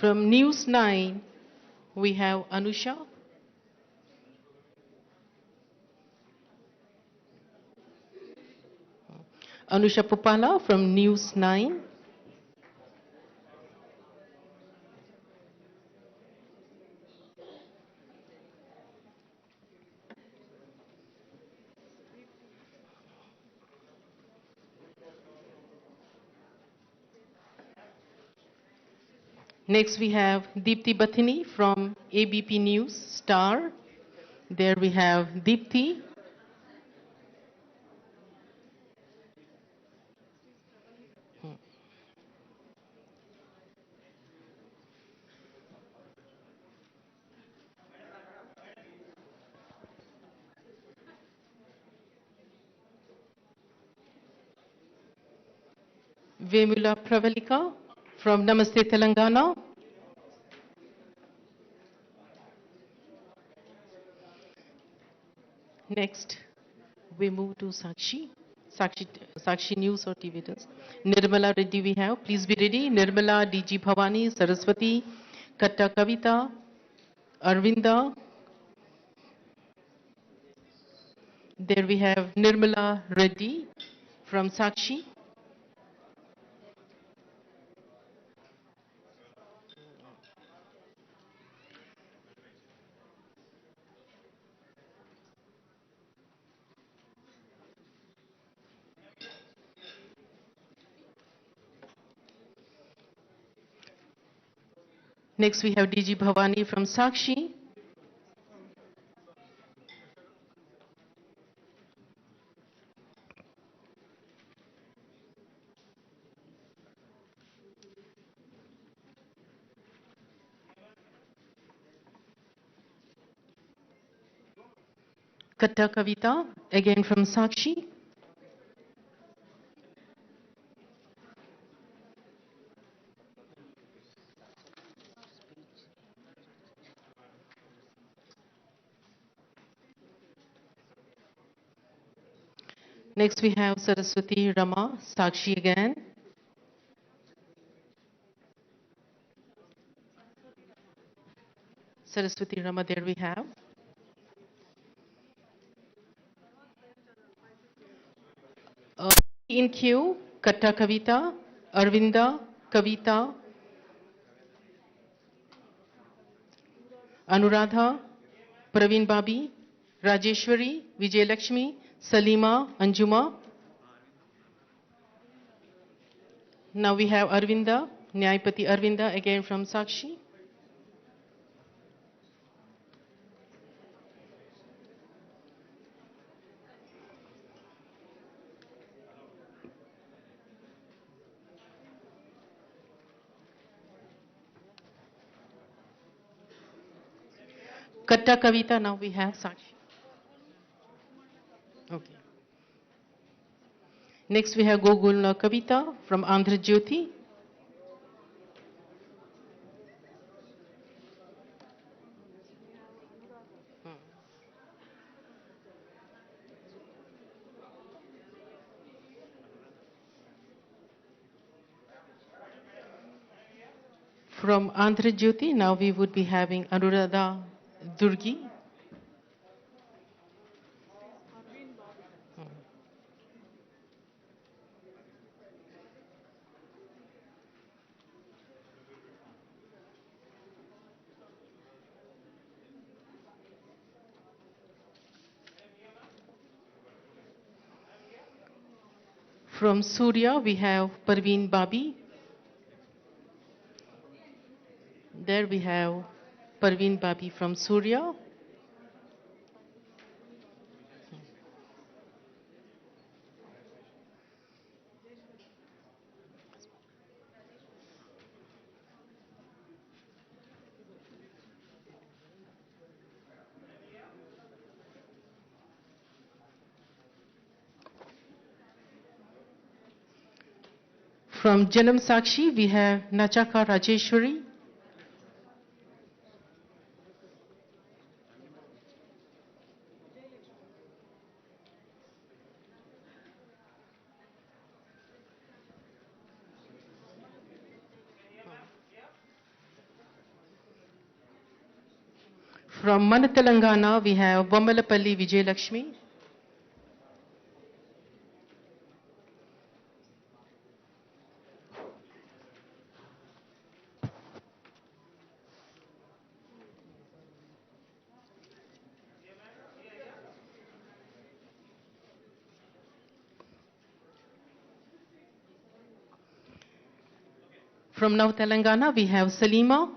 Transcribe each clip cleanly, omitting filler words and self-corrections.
From News 9, we have Anusha. Anusha Pupala from News 9. Next we have Deepthi Bathini from ABP News Star. There we have Deepthi. Vemula Pravalika from Namaste Telangana. Next, we move to Sakshi News or TV News. Nirmala Reddy we have. Please be ready. Nirmala, DG Bhavani, Saraswati, Katta Kavita, Arvinda. There we have Nirmala Reddy from Sakshi. Next we have DG Bhavani from Sakshi. Katta Kavita, again from Sakshi. Next we have Saraswati Rama, Sakshi again. Saraswati Rama, there we have. In queue, Katta Kavita, Arvinda, Kavita, Anuradha, Praveen Babi, Rajeshwari, Vijay Lakshmi, Salima, Anjuma. Now we have Arvinda, Nyayapati Arvinda, again from Sakshi. Katta Kavita, now we have Sakshi. Okay. Next we have Gogulna Kavita from Andhra Jyoti. From Andhra Jyoti, now we would be having Anuradha Durgi. From Surya, we have Parveen Babi. There we have Parveen Babi from Surya. From Janam Sakshi, we have Nachaka Rajeshwari. From Mana Telangana, we have Bammalapalli Vijay Lakshmi. From Now Telangana, we have Salima.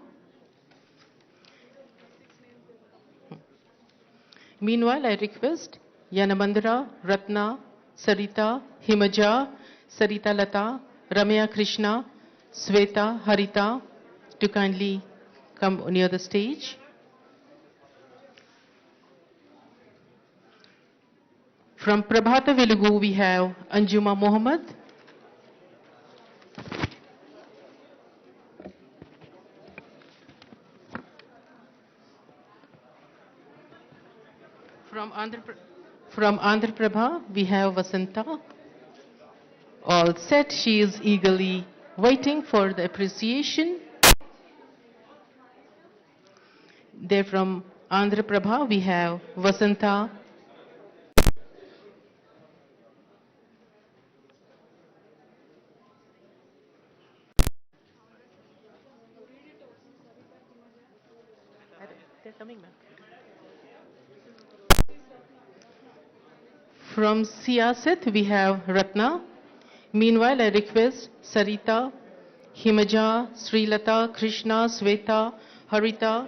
Meanwhile, I request Yanamandra, Ratna, Sarita, Himaja, Sarita Lata, Ramya Krishna, Sweta, Harita to kindly come near the stage. From Prabhata Velugu, we have Anjuma Mohammed. From Andhra Prabha, we have Vasanta. All set, she is eagerly waiting for the appreciation. There from Andhra Prabha, we have Vasanta. They're coming back. From Siyaset, we have Ratna. Meanwhile, I request Sarita, Himaja, Srilata, Krishna, Sweta, Harita,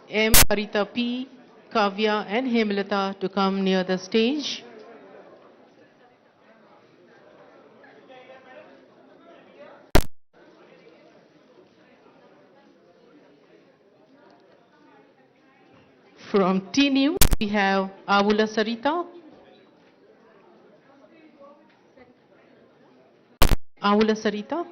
M. Harita P, Kavya, and Hemlata to come near the stage. From T News, we have Avula Sarita. Avula Sarita.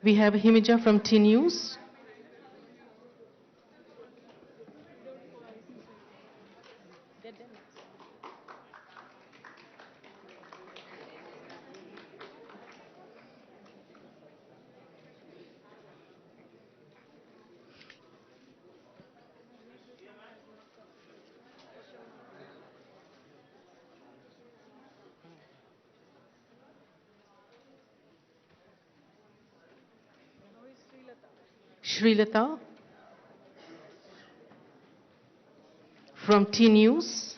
We have Himija from T News. Srilata from T News.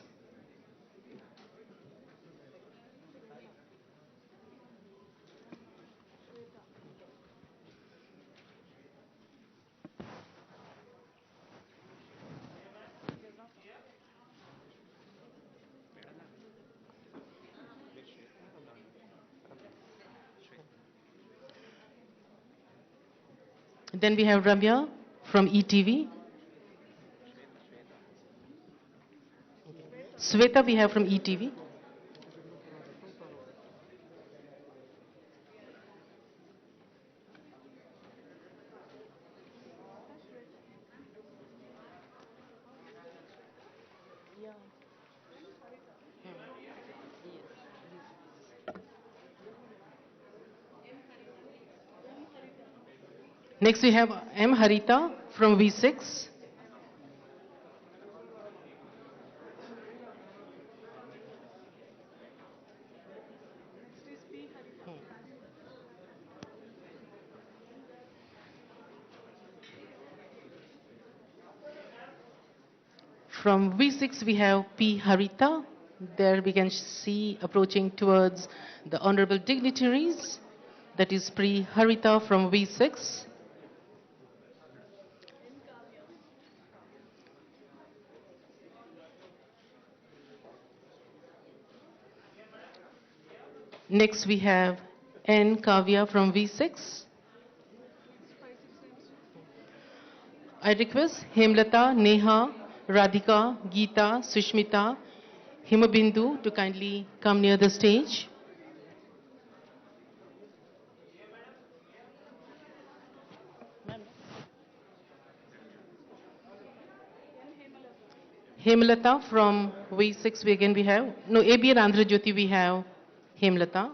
Then we have Ramya from ETV. Sweta we have from ETV. Next we have M. Harita from V6. From V6 we have P. Harita. There we can see approaching towards the honorable dignitaries. That is Pri Harita from V6. Next we have N. Kavya from V6. I request Hemlata, Neha, Radhika, Geeta, Sushmita, Himabindu to kindly come near the stage. Hemlata from V6 we again we have. No, ABN Andhra Jyoti we have Hemlata.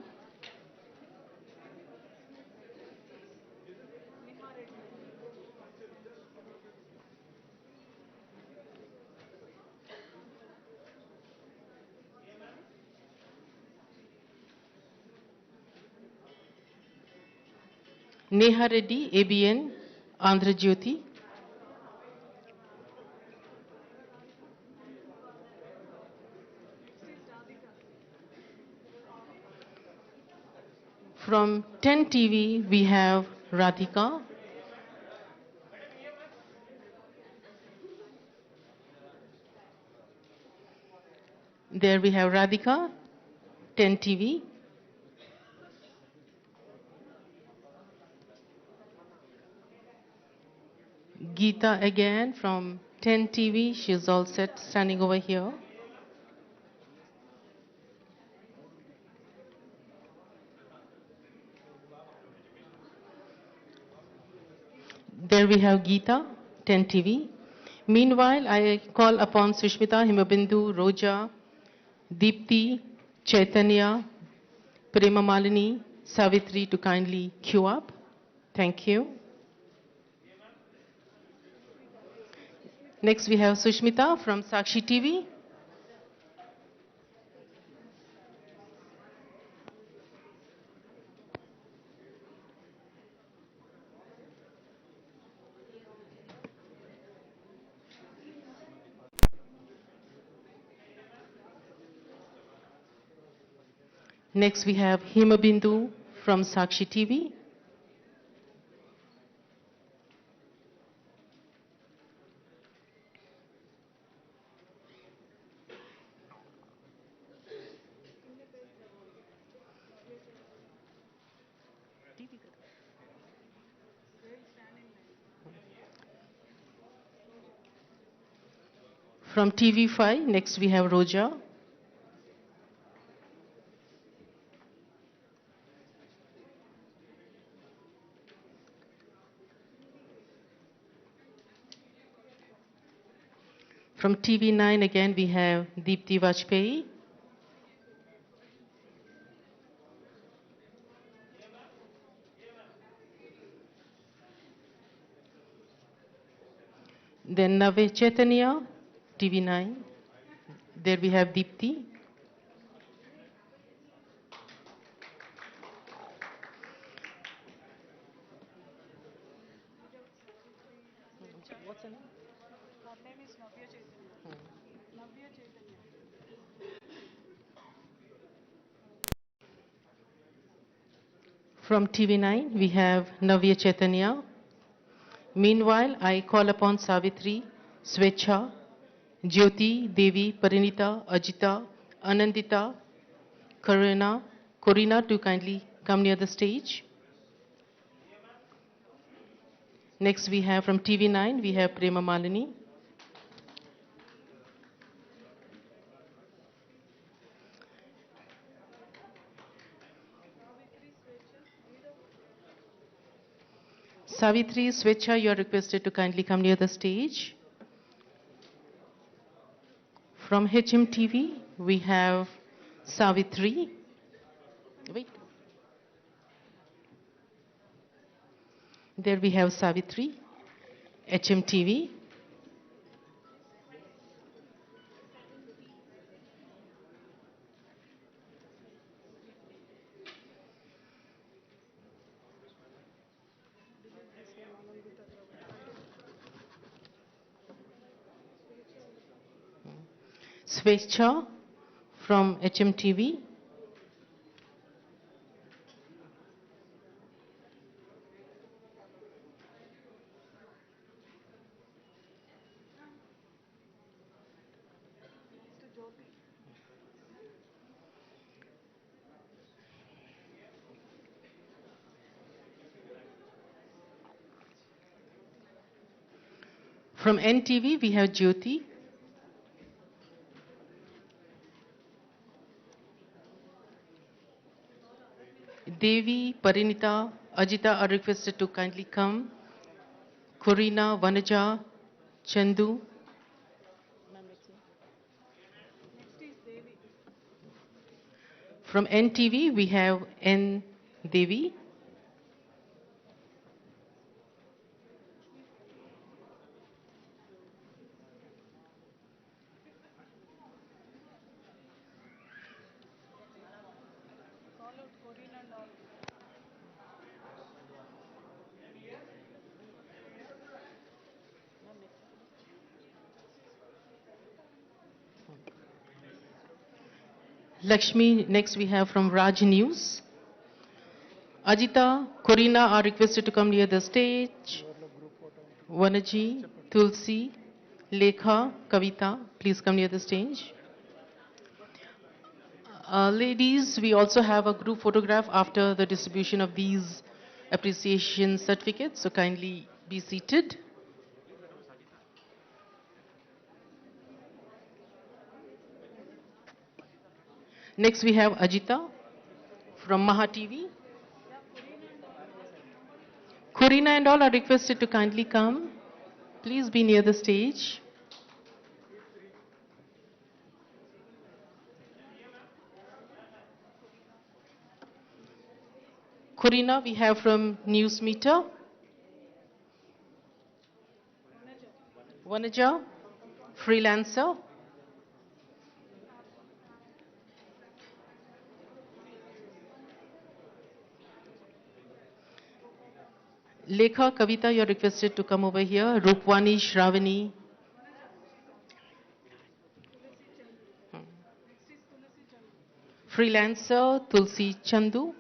Neha Reddy, ABN Andhra Jyoti. From 10 TV we have Radhika. There we have Radhika, 10 TV. Geeta again from 10 TV. She's all set standing over here. There we have Geeta, 10 TV. Meanwhile, I call upon Sushmita, Himabindu, Roja, Deepti, Chaitanya, Prema Malini, Savitri to kindly queue up. Thank you. Next we have Sushmita from Sakshi TV. Next we have Himabindu from Sakshi TV. From TV5, next we have Roja. From TV9 again we have Deepti Vajpayee. Then Nave Chaitanya, TV9. There we have Deepti. From TV9 we have Navya Chaitanya. Meanwhile, I call upon Savitri, Swecha, Jyoti, Devi, Parinita, Ajita, Anandita, Corina to kindly come near the stage. Next we have from TV9, we have Prema Malini. Savitri, Swecha, you are requested to kindly come near the stage. From HMTV, we have Savitri. Wait. There we have Savitri, HMTV. Swecha from HMTV. From NTV, we have Jyoti. Devi, Parinita, Ajita are requested to kindly come. Corina, Vanaja, Chandu. From NTV, we have N. Devi. Lakshmi, next we have from Raj News. Ajita, Corina are requested to come near the stage. Vanaji, Tulsi, Lekha, Kavita, please come near the stage. Ladies, we also have a group photograph after the distribution of these appreciation certificates, so kindly be seated. Next we have Ajita from Maha TV. Corina and all are requested to kindly come. Please be near the stage. Corina, we have from News Meter. Vanaja, freelancer. Lekha, Kavita, you're requested to come over here. Rupwani, Shravani. Freelancer, Tulsi Chandu.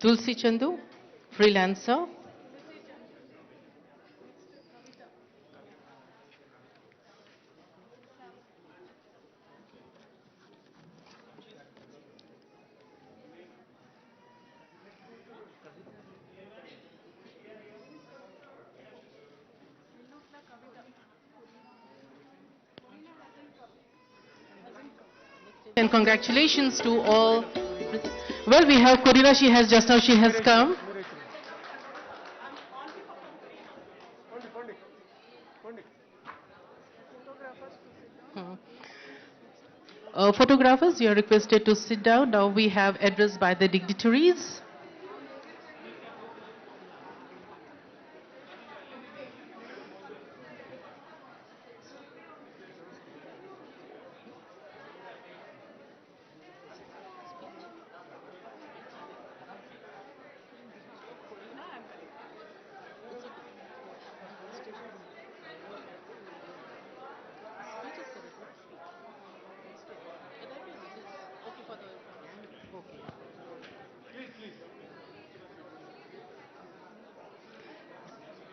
Tulsi Chandu, freelancer. And congratulations to all. Well, we have Corina, she has come. Photographers, you are requested to sit down. Now we have address by the dignitaries.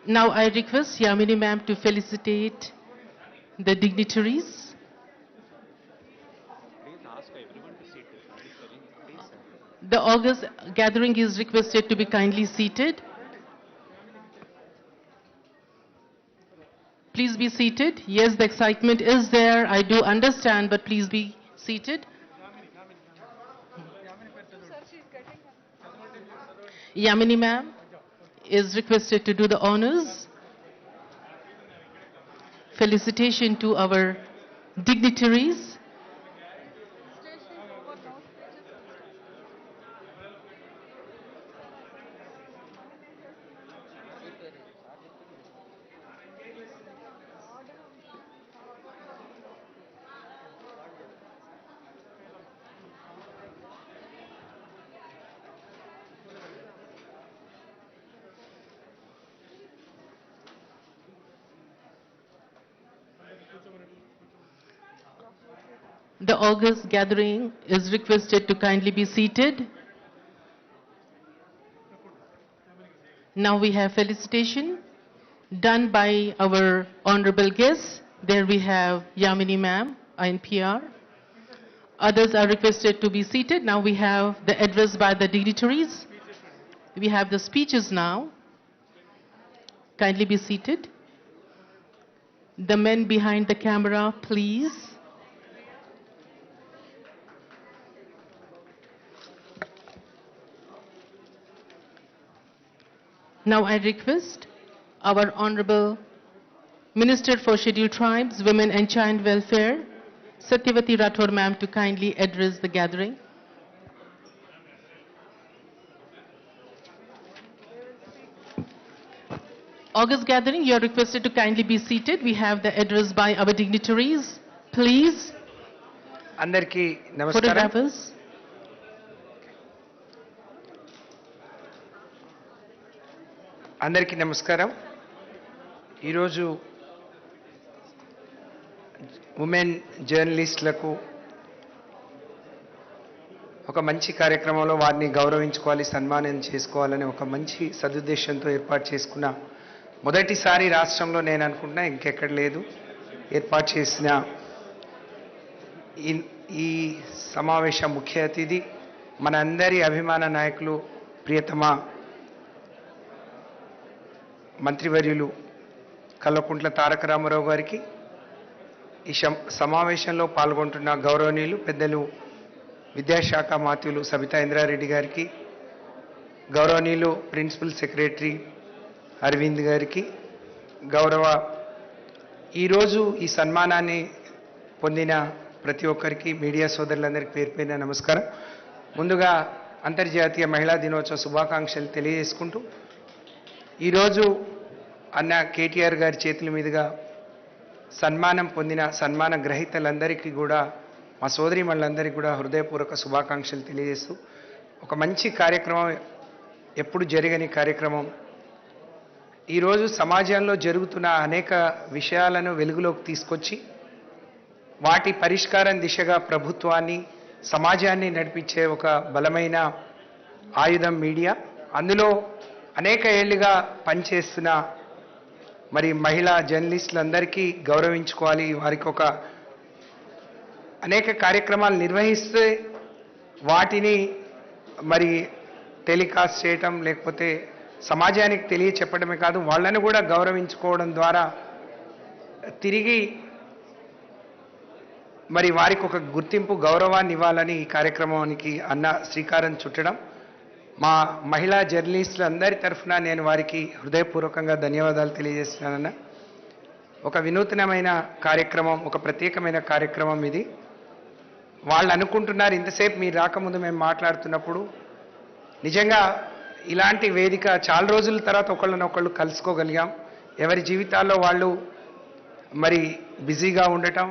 Now I request Yamini ma'am to felicitate the dignitaries. The August gathering is requested to be kindly seated. Please be seated. Yes, the excitement is there. I do understand, but please be seated. Yamini ma'am is requested to do the honors. Felicitation to our dignitaries. The August gathering is requested to kindly be seated. Now we have felicitation done by our honorable guests. There we have Yamini ma'am, INPR. Others are requested to be seated. Now we have the address by the dignitaries. We have the speeches now. Kindly be seated. The men behind the camera, please. Now I request our Honorable Minister for Scheduled Tribes, Women and Child Welfare, Satyavati Rathore ma'am, to kindly address the gathering. August gathering, you are requested to kindly be seated. We have the address by our dignitaries. Please, అందరికీ నమస్కారం. photographers. అందరికీ నమస్కారం. ఈరోజు women జర్నలిస్టులకు ఒక మంచి కార్యక్రమంలో వారిని గౌరవించుకోవాలి, సన్మానం చేసుకోవాలని ఒక మంచి సదుద్దేశంతో ఏర్పాటు చేసుకున్న మొదటిసారి రాష్ట్రంలో నేను అనుకుంటున్నా ఇంకెక్కడ లేదు ఏర్పాటు చేసిన ఈ సమావేశ ముఖ్య అతిథి మనందరి అభిమాన నాయకులు ప్రియతమ మంత్రివర్యులు కల్వకుంట్ల తారక రామారావు గారికి, ఈ సమావేశంలో పాల్గొంటున్న గౌరవనీయులు పెద్దలు విద్యాశాఖ మాత్యులు సబితా ఇంద్రారెడ్డి గారికి, గౌరవనీయులు ప్రిన్సిపల్ సెక్రటరీ అరవింద్ గారికి, ఈరోజు ఈ సన్మానాన్ని పొందిన ప్రతి ఒక్కరికి, మీడియా సోదరులందరికీ పేరు పేరున నమస్కారం. ముందుగా అంతర్జాతీయ మహిళా దినోత్సవ శుభాకాంక్షలు తెలియజేసుకుంటూ, ఈరోజు అన్న కేటీఆర్ గారి చేతుల మీదుగా సన్మానం పొందిన సన్మాన గ్రహీతలందరికీ కూడా, మా సోదరీమణులందరికీ కూడా హృదయపూర్వక శుభాకాంక్షలు తెలియజేస్తూ, ఒక మంచి కార్యక్రమం, ఎప్పుడు జరగని కార్యక్రమం, ఈరోజు సమాజంలో జరుగుతున్న అనేక విషయాలను వెలుగులోకి తీసుకొచ్చి వాటి పరిష్కారం దిశగా ప్రభుత్వాన్ని, సమాజాన్ని నడిపించే ఒక బలమైన ఆయుధం మీడియా. అందులో అనేక ఏళ్లుగా పనిచేస్తున్న మరి మహిళా జర్నలిస్టులందరికీ గౌరవించుకోవాలి. వారికి ఒక అనేక కార్యక్రమాలు నిర్వహిస్తే వాటిని మరి టెలికాస్ట్ చేయటం, లేకపోతే సమాజానికి తెలియచెప్పడమే కాదు, వాళ్ళని కూడా గౌరవించుకోవడం ద్వారా తిరిగి మరి వారికి ఒక గుర్తింపు, గౌరవాన్ని ఇవ్వాలని ఈ కార్యక్రమానికి అన్న శ్రీకారం చుట్టడం. మా మహిళా జర్నలిస్టులు అందరి తరఫున నేను వారికి హృదయపూర్వకంగా ధన్యవాదాలు తెలియజేస్తున్నానన్న. ఒక వినూత్నమైన కార్యక్రమం, ఒక ప్రత్యేకమైన కార్యక్రమం ఇది. వాళ్ళు అనుకుంటున్నారు, ఇంతసేపు మీరు రాకముందు మేము మాట్లాడుతున్నప్పుడు, నిజంగా ఇలాంటి వేదిక చాలా రోజుల తర్వాత ఒకళ్ళనొకళ్ళు కలుసుకోగలిగాం. ఎవరి జీవితాల్లో వాళ్ళు మరి బిజీగా ఉండటం,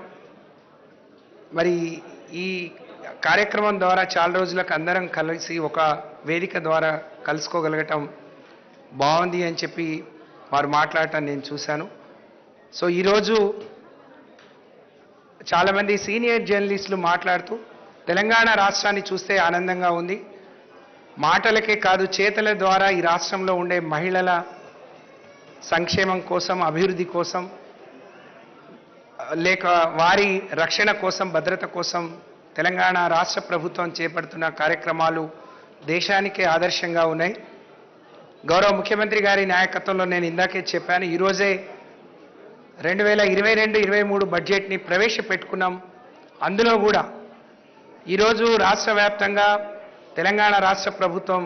మరి ఈ కార్యక్రమం ద్వారా చాలా రోజులకు అందరం కలిసి ఒక వేదిక ద్వారా కలుసుకోగలగటం బాగుంది అని చెప్పి వారు మాట్లాడటం నేను చూశాను. సో ఈరోజు చాలామంది సీనియర్ జర్నలిస్టులు మాట్లాడుతూ తెలంగాణ రాష్ట్రాన్ని చూస్తే ఆనందంగా ఉంది, మాటలకే కాదు చేతల ద్వారా ఈ రాష్ట్రంలో ఉండే మహిళల సంక్షేమం కోసం, అభివృద్ధి కోసం, లేక వారి రక్షణ కోసం, భద్రత కోసం తెలంగాణ రాష్ట్ర ప్రభుత్వం చేపడుతున్న కార్యక్రమాలు దేశానికే ఆదర్శంగా ఉన్నాయి. గౌరవ ముఖ్యమంత్రి గారి నాయకత్వంలో నేను ఇందాకే చెప్పాను, ఈరోజే 2022-23 బడ్జెట్ని ప్రవేశపెట్టుకున్నాం. అందులో కూడా ఈరోజు రాష్ట్ర వ్యాప్తంగా తెలంగాణ రాష్ట్ర ప్రభుత్వం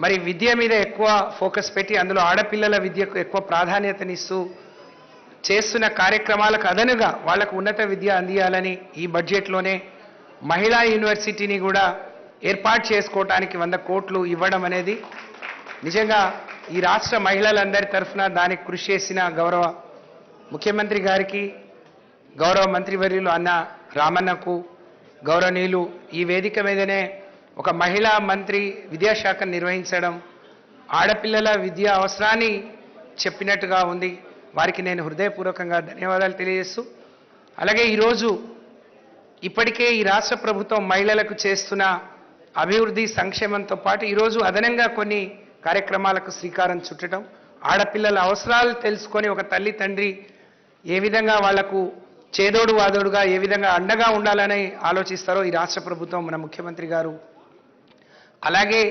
మరి విద్య మీద ఎక్కువ ఫోకస్ పెట్టి, అందులో ఆడపిల్లల విద్యకు ఎక్కువ ప్రాధాన్యతనిస్తూ చేస్తున్న కార్యక్రమాలకు అదనుగా వాళ్లకు ఉన్నత విద్య అందియాలని ఈ బడ్జెట్లోనే మహిళా యూనివర్సిటీని కూడా ఏర్పాటు చేసుకోవడానికి 100 కోట్లు ఇవ్వడం అనేది నిజంగా ఈ రాష్ట్ర మహిళలందరి తరఫున దానికి కృషి చేసిన గౌరవ ముఖ్యమంత్రి గారికి, గౌరవ మంత్రివర్యులు అన్న రామన్నకు, గౌరవనీయులు ఈ వేదిక మీదనే ఒక మహిళా మంత్రి విద్యాశాఖను నిర్వహించడం, ఆడపిల్లల విద్యా అవసరాన్ని చెప్పినట్టుగా ఉంది. వారికి నేను హృదయపూర్వకంగా ధన్యవాదాలు తెలియజేస్తూ, అలాగే ఈరోజు ఇప్పటికే ఈ రాష్ట్ర ప్రభుత్వం మహిళలకు చేస్తున్న అభివృద్ధి సంక్షేమంతో పాటు ఈరోజు అదనంగా కొన్ని కార్యక్రమాలకు శ్రీకారం చుట్టడం, ఆడపిల్లల అవసరాలు తెలుసుకొని ఒక తల్లి తండ్రి ఏ విధంగా వాళ్లకు చేదోడు వాదోడుగా ఏ విధంగా అండగా ఉండాలని ఆలోచిస్తారో ఈ రాష్ట్ర ప్రభుత్వం, మన ముఖ్యమంత్రి గారు అలాగే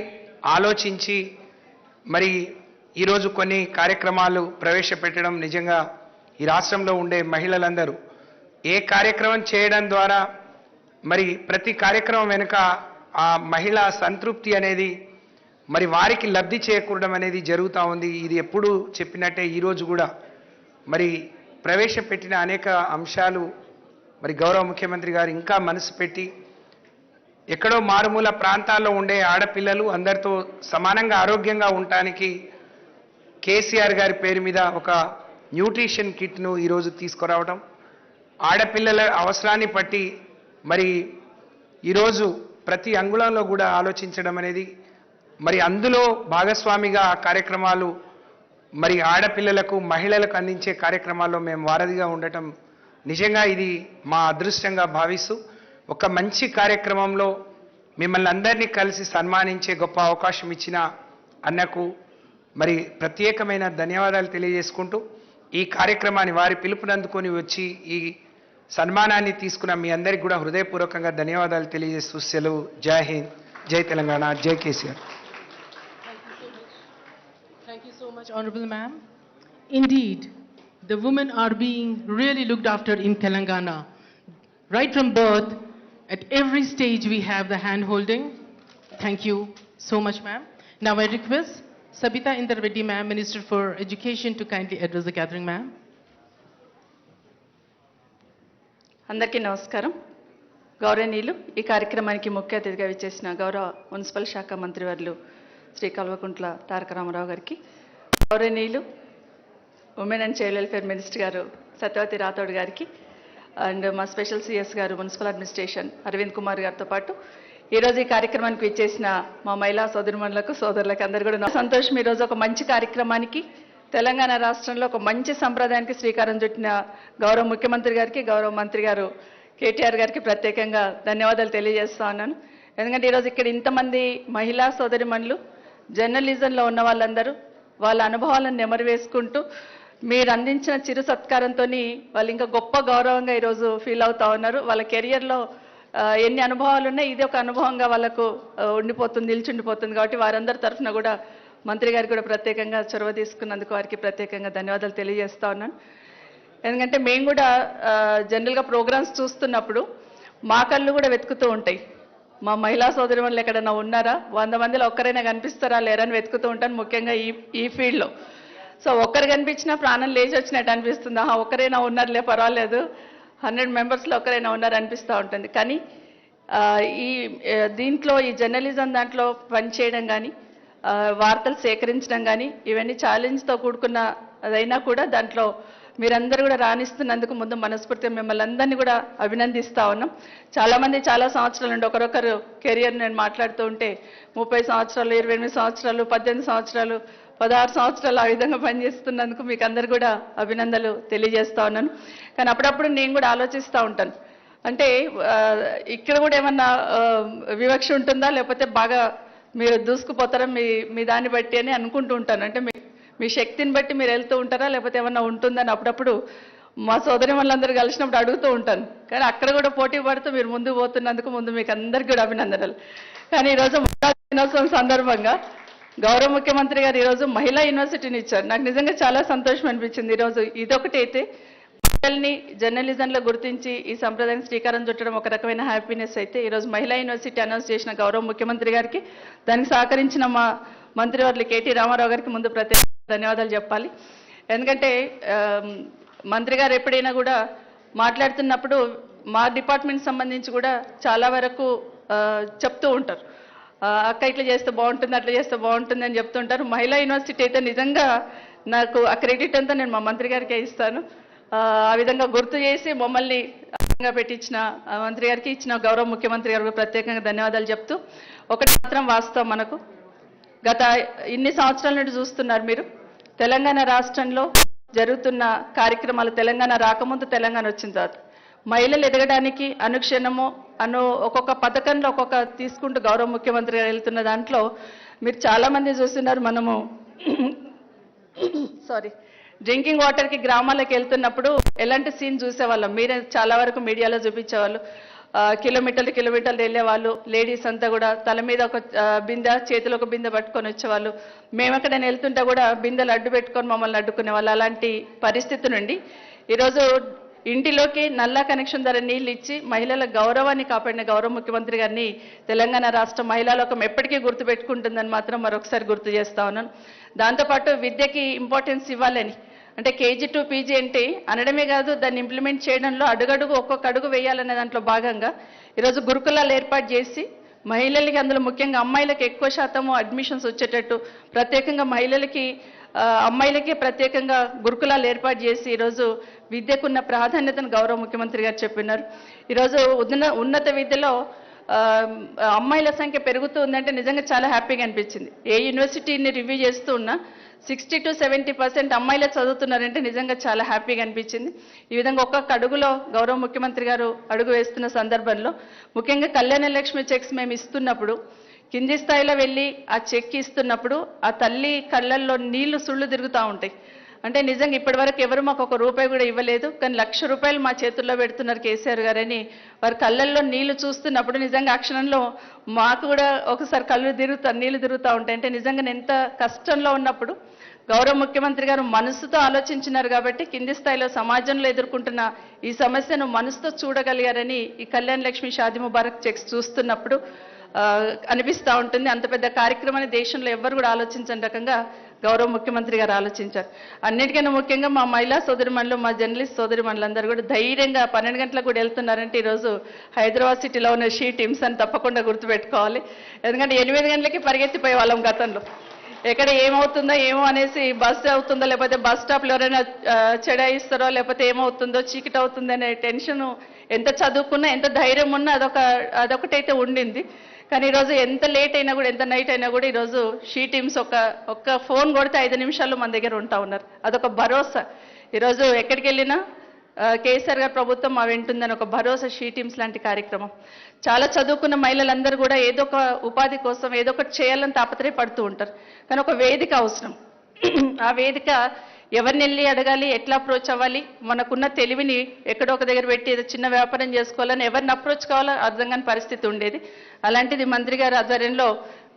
ఆలోచించి మరి ఈరోజు కొన్ని కార్యక్రమాలు ప్రవేశపెట్టడం నిజంగా ఈ రాష్ట్రంలో ఉండే మహిళలందరూ ఏ కార్యక్రమం చేయడం ద్వారా మరి ప్రతి కార్యక్రమం వెనుక ఆ మహిళా సంతృప్తి అనేది మరి వారికి లబ్ధి చేకూరడం అనేది జరుగుతూ ఉంది. ఇది ఎప్పుడు చెప్పినట్టే ఈరోజు కూడా మరి ప్రవేశపెట్టిన అనేక అంశాలు మరి గౌరవ ముఖ్యమంత్రి గారు ఇంకా మనసు పెట్టి ఎక్కడో మారుమూల ప్రాంతాల్లో ఉండే ఆడపిల్లలు అందరితో సమానంగా ఆరోగ్యంగా ఉండటానికి కేసీఆర్ గారి పేరు మీద ఒక న్యూట్రిషన్ కిట్ను ఈరోజు తీసుకురావడం, ఆడపిల్లల అవసరాన్ని బట్టి మరి ఈరోజు ప్రతి అంగుళంలో కూడా ఆలోచించడం అనేది మరి అందులో భాగస్వామిగా కార్యక్రమాలు మరి ఆడపిల్లలకు మహిళలకు అందించే కార్యక్రమాల్లో మేము వారధిగా ఉండటం నిజంగా ఇది మా అదృష్టంగా భావిస్తూ ఒక మంచి కార్యక్రమంలో మిమ్మల్ని అందరినీ కలిసి సన్మానించే గొప్ప అవకాశం ఇచ్చిన అన్నకు మరి ప్రత్యేకమైన ధన్యవాదాలు తెలియజేసుకుంటూ ఈ కార్యక్రమాన్ని వారి పిలుపునందుకొని వచ్చి ఈ సన్మానాన్ని తీసుకున్న మీ అందరికీ కూడా హృదయపూర్వకంగా ధన్యవాదాలు తెలియజేస్తూ సెలవు. జై హింద్, జై తెలంగాణ, జై KCR. Thank you so much, Honorable Ma'am. Indeed, the women are being really looked after in Telangana. Right from birth, at every stage we have the hand holding. Thank you so much, ma'am. Now I request Sabita Indra Reddy ma'am, Minister for Education, to kindly address the gathering, ma'am. అందరికీ నమస్కారం. గౌరవనీయులు, ఈ కార్యక్రమానికి ముఖ్య అతిథిగా విచ్చేసిన గౌరవ municipal శాఖ మంత్రివర్యులు శ్రీ కల్వకుంట్ల తారక రామారావు గారికి, గౌరవనీయులు women and child welfare minister గారు సత్యవతి రాథోడ్ గారికి, అండ్ మా స్పెషల్ సిఎస్ గారు మున్సిపల్ అడ్మినిస్ట్రేషన్ అరవింద్ కుమార్ గారితో పాటు ఈరోజు ఈ కార్యక్రమానికి విచ్చేసిన మా మహిళా సోదరిమణులకు సోదరులకు అందరూ కూడా సంతోషం. ఈరోజు ఒక మంచి కార్యక్రమానికి తెలంగాణ రాష్ట్రంలో ఒక మంచి సంప్రదాయానికి శ్రీకారం చుట్టిన గౌరవ ముఖ్యమంత్రి గారికి, గౌరవ మంత్రి గారు కేటీఆర్ గారికి ప్రత్యేకంగా ధన్యవాదాలు తెలియజేస్తా ఉన్నాను. ఎందుకంటే ఈరోజు ఇక్కడ ఇంతమంది మహిళా సోదరిమణులు జర్నలిజంలో ఉన్న వాళ్ళందరూ వాళ్ళ అనుభవాలను నెమరు వేసుకుంటూ మీరు అందించిన చిరు సత్కారంతో వాళ్ళు ఇంకా గొప్ప గౌరవంగా ఈరోజు ఫీల్ అవుతా ఉన్నారు. వాళ్ళ కెరియర్లో ఎన్ని అనుభవాలు ఉన్నాయి, ఇది ఒక అనుభవంగా వాళ్ళకు ఉండిపోతుంది, నిలిచుండిపోతుంది. కాబట్టి వారందరి తరఫున కూడా మంత్రి గారికి కూడా ప్రత్యేకంగా చొరవ తీసుకున్నందుకు వారికి ప్రత్యేకంగా ధన్యవాదాలు తెలియజేస్తా ఉన్నాను. ఎందుకంటే మేము కూడా జనరల్గా ప్రోగ్రామ్స్ చూస్తున్నప్పుడు మా కళ్ళు కూడా వెతుకుతూ ఉంటాయి. మా మహిళా సోదరి వాళ్ళు ఎక్కడైనా ఉన్నారా, 100 మందిలో ఒక్కరైనా కనిపిస్తారా లేరని వెతుకుతూ ఉంటాను, ముఖ్యంగా ఈ ఫీల్డ్లో. సో ఒక్కరు కనిపించినా ప్రాణం లేచి వచ్చినట్టు అనిపిస్తుంది. ఒక్కరైనా ఉన్నారులే పర్వాలేదు, 100 మెంబర్స్లో ఒక్కరైనా ఉన్నారు అనిపిస్తూ ఉంటుంది. కానీ ఈ దీంట్లో ఈ జర్నలిజం దాంట్లో పనిచేయడం కానీ, వార్తలు సేకరించడం కానీ ఇవన్నీ ఛాలెంజ్తో కూడుకున్న అదైనా కూడా దాంట్లో మీరందరూ కూడా రాణిస్తున్నందుకు ముందు మనస్ఫూర్తిగా మిమ్మల్ని అందరినీ కూడా అభినందిస్తూ ఉన్నాం. చాలామంది చాలా సంవత్సరాలు ఉండి ఒకరొకరు కెరియర్ నేను మాట్లాడుతూ ఉంటే 30 సంవత్సరాలు, 28 సంవత్సరాలు, 18 సంవత్సరాలు, 16 సంవత్సరాలు ఆ విధంగా పనిచేస్తున్నందుకు మీకు అందరు కూడా అభినందనలు తెలియజేస్తా ఉన్నాను. కానీ అప్పుడప్పుడు నేను కూడా ఆలోచిస్తూ ఉంటాను, అంటే ఇక్కడ కూడా ఏమన్నా వివక్ష ఉంటుందా, లేకపోతే బాగా మీరు దూసుకుపోతారా మీ దాన్ని బట్టి అని అనుకుంటూ ఉంటాను. అంటే మీ శక్తిని బట్టి మీరు వెళ్తూ ఉంటారా, లేకపోతే ఏమన్నా ఉంటుందని అప్పుడప్పుడు మా సోదరి వాళ్ళందరూ కలిసినప్పుడు అడుగుతూ ఉంటాను. కానీ అక్కడ కూడా పోటీ పడుతూ మీరు ముందుకు పోతున్నందుకు ముందు మీకు అందరికీ కూడా అభినందనలు. కానీ ఈరోజు మహిళా దినోత్సవం సందర్భంగా గౌరవ ముఖ్యమంత్రి గారు ఈరోజు మహిళా యూనివర్సిటీని ఇచ్చారు. నాకు నిజంగా చాలా సంతోషం అనిపించింది. ఈరోజు ఇదొకటి అయితే మహిళల్ని జర్నలిజంలో గుర్తించి ఈ సంప్రదాయానికి శ్రీకారం చుట్టడం ఒక రకమైన హ్యాపీనెస్ అయితే, ఈరోజు మహిళా యూనివర్సిటీ అనౌన్స్ చేసిన గౌరవ ముఖ్యమంత్రి గారికి, దానికి సహకరించిన మా మంత్రివర్యులు కేటీ రామారావు గారికి ముందు ప్రత్యేక ధన్యవాదాలు చెప్పాలి. ఎందుకంటే మంత్రి గారు ఎప్పుడైనా కూడా మాట్లాడుతున్నప్పుడు మా డిపార్ట్మెంట్ సంబంధించి కూడా చాలా వరకు చెప్తూ ఉంటారు, అక్క ఇట్లా చేస్తే బాగుంటుంది, అట్లా చేస్తే బాగుంటుంది అని చెప్తుంటారు. మహిళా యూనివర్సిటీ అయితే నిజంగా నాకు ఆ క్రెడిట్ అంతా నేను మా మంత్రి గారికే ఇస్తాను. ఆ విధంగా గుర్తు చేసి మమ్మల్ని పెట్టించిన మంత్రి గారికి, ఇచ్చిన గౌరవ ముఖ్యమంత్రి గారికి ప్రత్యేకంగా ధన్యవాదాలు చెప్తూ, ఒకటి మాత్రం వాస్తవం, మనకు గత ఇన్ని సంవత్సరాల నుండి చూస్తున్నారు మీరు తెలంగాణ రాష్ట్రంలో జరుగుతున్న కార్యక్రమాలు. తెలంగాణ రాకముందు, తెలంగాణ వచ్చిన తర్వాత మహిళలు ఎదగడానికి అనుక్షణము ఒక్కొక్క పథకంలో ఒక్కొక్క తీసుకుంటూ గౌరవ ముఖ్యమంత్రి గారు వెళ్తున్న దాంట్లో మీరు చాలామంది చూస్తున్నారు. మనము డ్రింకింగ్ వాటర్కి గ్రామాలకు వెళ్తున్నప్పుడు ఎలాంటి సీన్ చూసేవాళ్ళం, మీరే చాలా వరకు మీడియాలో చూపించేవాళ్ళు. కిలోమీటర్లు వెళ్ళే వాళ్ళు, లేడీస్ అంతా కూడా తల మీద ఒక బిందె, చేతిలో ఒక బిందె పట్టుకొని వచ్చేవాళ్ళు. మేము ఎక్కడైనా వెళ్తుంటే కూడా బిందెలు అడ్డు పెట్టుకొని మమ్మల్ని అడ్డుకునే వాళ్ళు. అలాంటి పరిస్థితి నుండి ఈరోజు ఇంటిలోకి నల్లా కనెక్షన్ ద్వారా నీళ్ళు ఇచ్చి మహిళల గౌరవాన్ని కాపాడిన గౌరవ ముఖ్యమంత్రి గారిని తెలంగాణ రాష్ట్ర మహిళా లోకం ఎప్పటికీ గుర్తుపెట్టుకుంటుందని మాత్రం మరొకసారి గుర్తు చేస్తా ఉన్నాను. దాంతోపాటు విద్యకి ఇంపార్టెన్స్ ఇవ్వాలని, అంటే కేజీ టు పీజీ అంటే అనడమే కాదు, దాన్ని ఇంప్లిమెంట్ చేయడంలో అడుగడుగు ఒక్కొక్క అడుగు వేయాలనే దాంట్లో భాగంగా ఈరోజు గురుకులాలు ఏర్పాటు చేసి మహిళలకి, అందులో ముఖ్యంగా అమ్మాయిలకు ఎక్కువ శాతము అడ్మిషన్స్ వచ్చేటట్టు ప్రత్యేకంగా మహిళలకి, అమ్మాయిలకి ప్రత్యేకంగా గురుకులాలు ఏర్పాటు చేసి ఈరోజు విద్యకున్న ప్రాధాన్యతను గౌరవ ముఖ్యమంత్రి గారు చెప్పినారు. ఈరోజు ఉన్నత విద్యలో అమ్మాయిల సంఖ్య పెరుగుతుందంటే నిజంగా చాలా హ్యాపీగా అనిపించింది. ఏ యూనివర్సిటీని రివ్యూ చేస్తూ ఉన్నా 60 to 70% అమ్మాయిలే చదువుతున్నారంటే నిజంగా చాలా హ్యాపీగా అనిపించింది. ఈ విధంగా ఒక్కొక్క అడుగులో గౌరవ ముఖ్యమంత్రి గారు అడుగు వేస్తున్న సందర్భంలో ముఖ్యంగా కళ్యాణ లక్ష్మి చెక్స్ మేము ఇస్తున్నప్పుడు, కింది స్థాయిలో వెళ్ళి ఆ చెక్ ఇస్తున్నప్పుడు ఆ తల్లి కళ్ళల్లో నీళ్లు సుళ్ళు తిరుగుతూ ఉంటాయి. అంటే నిజంగా ఇప్పటివరకు ఎవరు మాకు ఒక రూపాయి కూడా ఇవ్వలేదు, కానీ ₹1,00,000 మా చేతుల్లో పెడుతున్నారు కేసీఆర్ గారని వారి కళ్ళల్లో నీళ్లు చూస్తున్నప్పుడు నిజంగా ఆ క్షణంలో మాకు కూడా ఒకసారి నీళ్లు తిరుగుతూ ఉంటాయి. అంటే నిజంగా ఎంత కష్టంలో ఉన్నప్పుడు గౌరవ ముఖ్యమంత్రి గారు మనసుతో ఆలోచించినారు కాబట్టి కింది స్థాయిలో సమాజంలో ఎదుర్కొంటున్న ఈ సమస్యను మనసుతో చూడగలిగారని ఈ కళ్యాణ లక్ష్మి షాదీ ముబారక్ చెక్స్ చూస్తున్నప్పుడు అనిపిస్తూ ఉంటుంది. అంత పెద్ద కార్యక్రమాన్ని దేశంలో ఎవ్వరు కూడా ఆలోచించని రకంగా గౌరవ ముఖ్యమంత్రి గారు ఆలోచించారు. అన్నిటికన్నా ముఖ్యంగా మా మహిళా సోదరిమణులు, మా జర్నలిస్ట్ సోదరిమణులందరూ కూడా ధైర్యంగా 12 గంటలకు కూడా వెళ్తున్నారంటే ఈరోజు హైదరాబాద్ సిటీలో ఉన్న షీ టీమ్స్ అని తప్పకుండా గుర్తుపెట్టుకోవాలి. ఎందుకంటే 8 గంటలకి పరిగెత్తిపోయే వాళ్ళం గతంలో. ఎక్కడ ఏమవుతుందో ఏమో అనేసి బస్సు అవుతుందో, లేకపోతే బస్ స్టాప్లో ఎవరైనా చెడాయిస్తారో, లేకపోతే ఏమవుతుందో, చీకటి అవుతుందో అనే టెన్షన్ ఎంత చదువుకున్నా, ఎంత ధైర్యం ఉన్నా అదొకటైతే ఉండింది. కానీ ఈరోజు ఎంత లేట్ అయినా కూడా, ఎంత నైట్ అయినా కూడా ఈరోజు షీ టీమ్స్ ఒక్క ఫోన్ కొడితే 5 నిమిషాల్లో మన దగ్గర ఉంటా ఉన్నారు. అదొక భరోసా. ఈరోజు ఎక్కడికి వెళ్ళినా కేసీఆర్ గారి ప్రభుత్వం మా వెంటుందని ఒక భరోసా షీ టీమ్స్ లాంటి కార్యక్రమం. చాలా చదువుకున్న మహిళలందరూ కూడా ఏదో ఒక ఉపాధి కోసం ఏదో ఒకటి చేయాలని తాపత్రయపడుతూ ఉంటారు. కానీ ఒక వేదిక అవసరం. ఆ వేదిక ఎవరిని వెళ్ళి అడగాలి, ఎట్లా అప్రోచ్ అవ్వాలి, మనకున్న తెలివిని ఎక్కడో ఒక దగ్గర పెట్టి ఏదో చిన్న వ్యాపారం చేసుకోవాలని ఎవరిని అప్రోచ్ కావాలో అర్థం కాని పరిస్థితి ఉండేది. అలాంటిది మంత్రి గారి ఆధ్వర్యంలో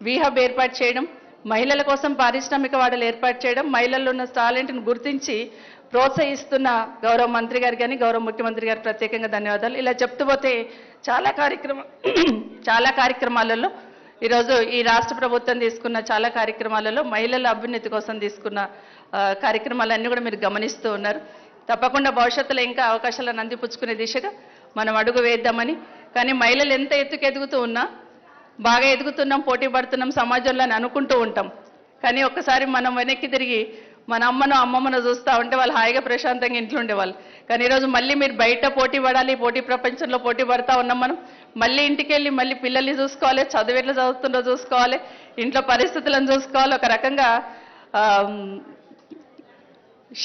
వీహబ్ ఏర్పాటు చేయడం, మహిళల కోసం పారిశ్రామిక వాడలు ఏర్పాటు చేయడం, మహిళల్లో ఉన్న టాలెంట్ను గుర్తించి ప్రోత్సహిస్తున్న గౌరవ మంత్రి గారికి కానీ గౌరవ ముఖ్యమంత్రి గారికి ప్రత్యేకంగా ధన్యవాదాలు. ఇలా చెప్తూ పోతే చాలా కార్యక్రమాలలో ఈరోజు ఈ రాష్ట్ర ప్రభుత్వం తీసుకున్న చాలా కార్యక్రమాలలో మహిళల అభ్యున్నతి కోసం తీసుకున్న కార్యక్రమాలన్నీ కూడా మీరు గమనిస్తూ ఉన్నారు. తప్పకుండా భవిష్యత్తులో ఇంకా అవకాశాలను అందిపుచ్చుకునే దిశగా మనం అడుగు వేద్దామని. కానీ మహిళలు ఎంత ఎదుగుతూ ఉన్నా, బాగా ఎదుగుతున్నాం, పోటీ పడుతున్నాం సమాజంలో అని అనుకుంటూ ఉంటాం. కానీ ఒక్కసారి మనం వెనక్కి తిరిగి మన అమ్మమ్మను చూస్తూ ఉంటే వాళ్ళు హాయిగా ప్రశాంతంగా ఇంట్లో ఉండేవాళ్ళు. కానీ ఈరోజు మళ్ళీ మీరు బయట పోటీ పడాలి, పోటీ ప్రపంచంలో పోటీ పడతా ఉన్నాం మనం. మళ్ళీ ఇంటికి వెళ్ళి మళ్ళీ పిల్లల్ని చూసుకోవాలి, చదువు ఎట్లా చదువుతుందో చూసుకోవాలి, ఇంట్లో పరిస్థితులను చూసుకోవాలి. ఒక రకంగా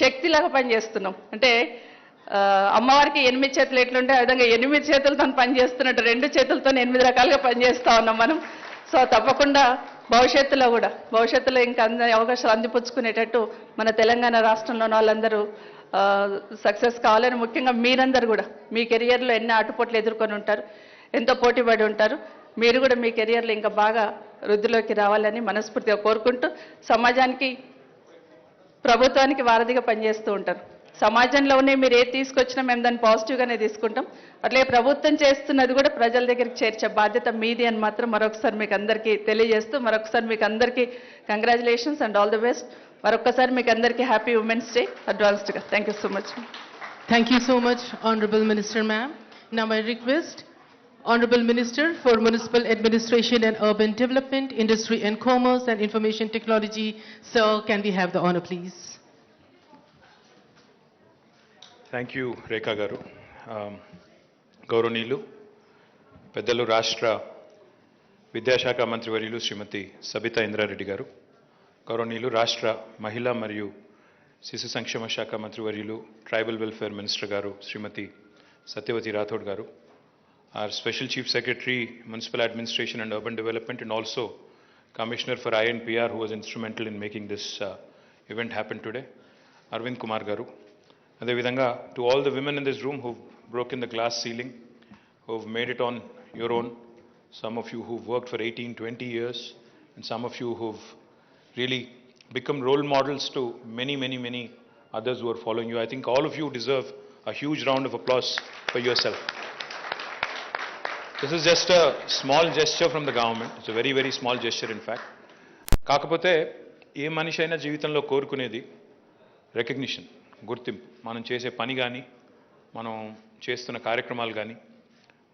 శక్తిలాగా పనిచేస్తున్నాం. అంటే అమ్మవారికి 8 చేతులు ఎట్లుంటే ఆ విధంగా 8 చేతులతో పనిచేస్తున్నట్టు 2 చేతులతో 8 రకాలుగా పనిచేస్తూ ఉన్నాం మనం. సో తప్పకుండా భవిష్యత్తులో ఇంకా అవకాశాలు అందిపుచ్చుకునేటట్టు మన తెలంగాణ రాష్ట్రంలో వాళ్ళందరూ సక్సెస్ కావాలని, ముఖ్యంగా మీరందరూ కూడా మీ కెరియర్లో ఎన్నో ఆటుపోట్లు ఎదుర్కొని ఉంటారు, ఎంతో పోటీపడి ఉంటారు. మీరు కూడా మీ కెరియర్లో ఇంకా బాగా వృద్ధిలోకి రావాలని మనస్ఫూర్తిగా కోరుకుంటూ, సమాజానికి ప్రభుత్వానికి వారధిగా పనిచేస్తూ ఉంటారు. సమాజంలోనే మీరు ఏది తీసుకొచ్చినా మేము దాన్ని పాజిటివ్గానే తీసుకుంటాం. అట్లాగే ప్రభుత్వం చేస్తున్నది కూడా ప్రజల దగ్గరికి చేర్చే బాధ్యత మీది అని మాత్రం మరొకసారి మీకు అందరికీ తెలియజేస్తూ, మరొకసారి మీకు అందరికీ congratulations and all the best. మరొకసారి మీకు అందరికీ హ్యాపీ ఉమెన్స్ డే అడ్వాన్స్డ్గా. Thank you so much. Thank you so much, Honorable Minister Ma'am. Now I request Honorable Minister for Municipal Administration and Urban Development, Industry and Commerce and Information Technology. Sir, can we have the honor, please? Thank you Rekha garu. గౌరవనీయులు పెద్దలు రాష్ట్ర విద్యాశాఖ మంత్రివర్యులు శ్రీమతి సబితా ఇంద్రారెడ్డి గారు, గౌరవనీయులు రాష్ట్ర మహిళా మరియు శిశు సంక్షేమ శాఖ మంత్రివర్యులు ట్రైబల్ వెల్ఫేర్ మినిస్టర్ గారు శ్రీమతి సత్యవతి రాథోడ్ గారు, our Special Chief Secretary, Municipal Administration and Urban Development, and also Commissioner for INPR, who was instrumental in making this event happen today, Arvind Kumar garu. Adevidhanga, to all the women in this room who've broken the glass ceiling, who've made it on your own, some of you who've worked for 18, 20 years, and some of you who've really become role models to many, many, many others who are following you. I think all of you deserve a huge round of applause for yourself. This is just a small gesture from the government. It's a very, very small gesture, in fact. కాకపోతే ఏ మనిషి అయినా జీవితంలో కోరుకునేది recognition, గుర్తింపు. మనం చేసే పని కానీ, మనం చేస్తున్న కార్యక్రమాలు కానీ,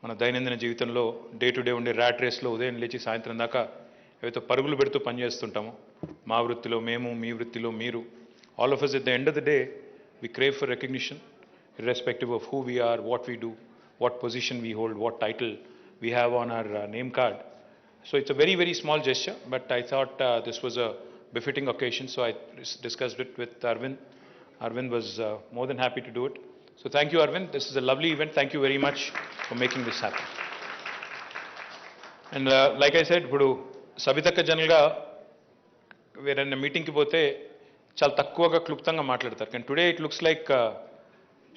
మన దైనందిన జీవితంలో డే టు డే ఉండే ర్యాట్ రేస్లో ఉదయం లేచి సాయంత్రం దాకా ఏవైతే పరుగులు పెడుతూ పనిచేస్తుంటామో, మా వృత్తిలో మేము, మీ వృత్తిలో మీరు, all of us at the end of the day, we crave for recognition, irrespective of who we are, what we do, what position we hold, what title we have on our name card. So it's a very, very small gesture, but I thought this was a befitting occasion, so I discussed it with Arvind. Arvind was more than happy to do it. So thank you, Arvind. This is a lovely event. Thank you very much for making this happen. And like I said, ఇప్పుడు సబితక్క జనరల్గా వేరైనా మీటింగ్కి పోతే చాలా తక్కువగా క్లుప్తంగా మాట్లాడతారు. కానీ today it looks like